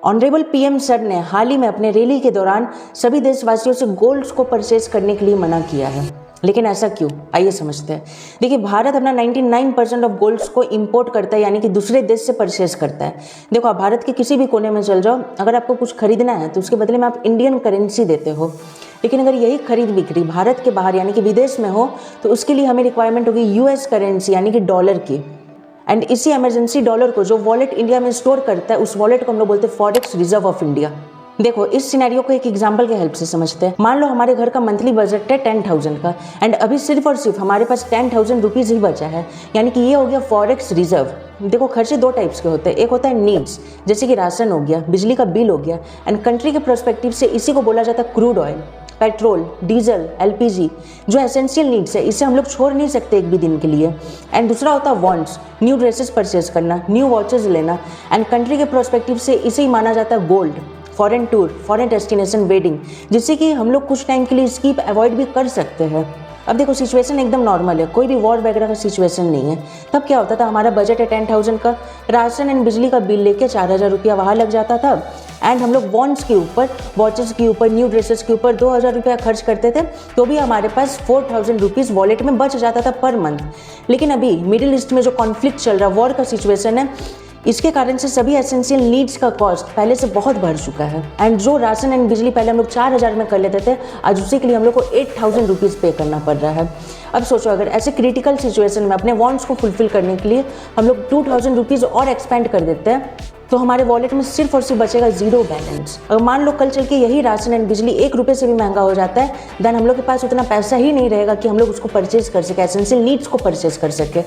Honourable PM sir ने हाल ही में अपने रैली के दौरान सभी देशवासियों से गोल्ड को परचेज करने के लिए मना किया है, लेकिन ऐसा क्यों, आइए समझते हैं। देखिए, भारत अपना 99% ऑफ गोल्ड्स को इंपोर्ट करता है, यानी कि दूसरे देश से परचेज करता है। देखो, आप भारत के किसी भी कोने में चल जाओ, अगर आपको कुछ खरीदना है तो उसके बदले में आप इंडियन करेंसी देते हो। लेकिन अगर यही खरीद बिक्री भारत के बाहर यानी कि विदेश में हो तो उसके लिए हमें रिक्वायरमेंट होगी यूएस करेंसी यानी कि डॉलर की। एंड इसी इमरजेंसी डॉलर को जो वॉलेट इंडिया में स्टोर करता है, उस वॉलेट को हम लोग बोलते हैं फॉरेक्स रिजर्व ऑफ इंडिया। देखो, इस सिनेरियो को एक एग्जांपल के हेल्प से समझते हैं। मान लो हमारे घर का मंथली बजट है 10,000 का, एंड अभी सिर्फ और सिर्फ हमारे पास 10,000 रुपीज़ ही बचा है, यानी कि ये हो गया फॉरेक्स रिजर्व। देखो, खर्चे दो टाइप्स के होते हैं। एक होता है नीड्स, जैसे कि राशन हो गया, बिजली का बिल हो गया, एंड कंट्री के पर्सपेक्टिव से इसी को बोला जाता है crude oil, petrol, diesel, LPG, जो एसेंशियल नीड्स है, इसे हम लोग छोड़ नहीं सकते एक भी दिन के लिए। एंड दूसरा होता है वांट्स, न्यू ड्रेसेस परचेज करना, न्यू वॉचेस लेना, एंड कंट्री के पर्सपेक्टिव से इसे ही माना जाता है gold, foreign tour, foreign destination wedding, जिससे कि हम लोग कुछ टाइम के लिए स्कीप अवॉइड भी कर सकते हैं। अब देखो, सिचुएशन एकदम नॉर्मल है, कोई भी वॉर वगैरह का सिचुएशन नहीं है। तब क्या होता था, हमारा बजट है 10,000 का, राशन एंड बिजली का बिल लेके 4,000 रुपया वहाँ लग जाता था, एंड हम लोग वॉन्ट्स के ऊपर, वॉचेस के ऊपर, न्यू ड्रेसेस के ऊपर 2,000 रुपया खर्च करते थे, तो भी हमारे पास 4,000 रुपीज़ वॉलेट में बच जाता था पर मंथ। लेकिन अभी मिडिल ईस्ट में जो कॉन्फ्लिक्ट चल रहा है, वॉर का सिचुएशन है, इसके कारण से सभी एसेंशियल नीड्स का कॉस्ट पहले से बहुत बढ़ चुका है। एंड जो राशन एंड बिजली पहले हम लोग 4,000 में कर लेते थे, आज उसी के लिए हम लोग को 8,000 रुपीज़ पे करना पड़ रहा है। अब सोचो, अगर ऐसे क्रिटिकल सिचुएशन में अपने वांट्स को फुलफिल करने के लिए हम लोग 2,000 रुपीज़ और एक्सपेंड कर देते हैं, तो हमारे वॉलेट में सिर्फ और सिर्फ बचेगा जीरो बैलेंस। अगर मान लो कल चल के यही राशन एंड बिजली 1 रुपये से भी महंगा हो जाता है, देन हम लोग के पास उतना पैसा ही नहीं रहेगा कि हम लोग उसको परचेज कर सके, एसेंशियल नीड्स को परचेज कर सके।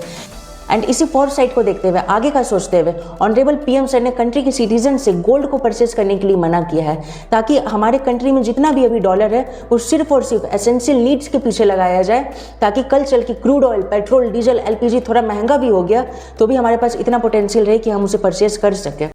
एंड इसी फोरसाइट को देखते हुए, आगे का सोचते हुए, ऑनरेबल पीएम सर ने कंट्री के सिटीजन से गोल्ड को परचेज करने के लिए मना किया है, ताकि हमारे कंट्री में जितना भी अभी डॉलर है वो सिर्फ और सिर्फ एसेंशियल नीड्स के पीछे लगाया जाए, ताकि कल चल के crude oil, petrol, diesel, LPG थोड़ा महंगा भी हो गया तो भी हमारे पास इतना पोटेंशियल रहे कि हम उसे परचेज कर सकें।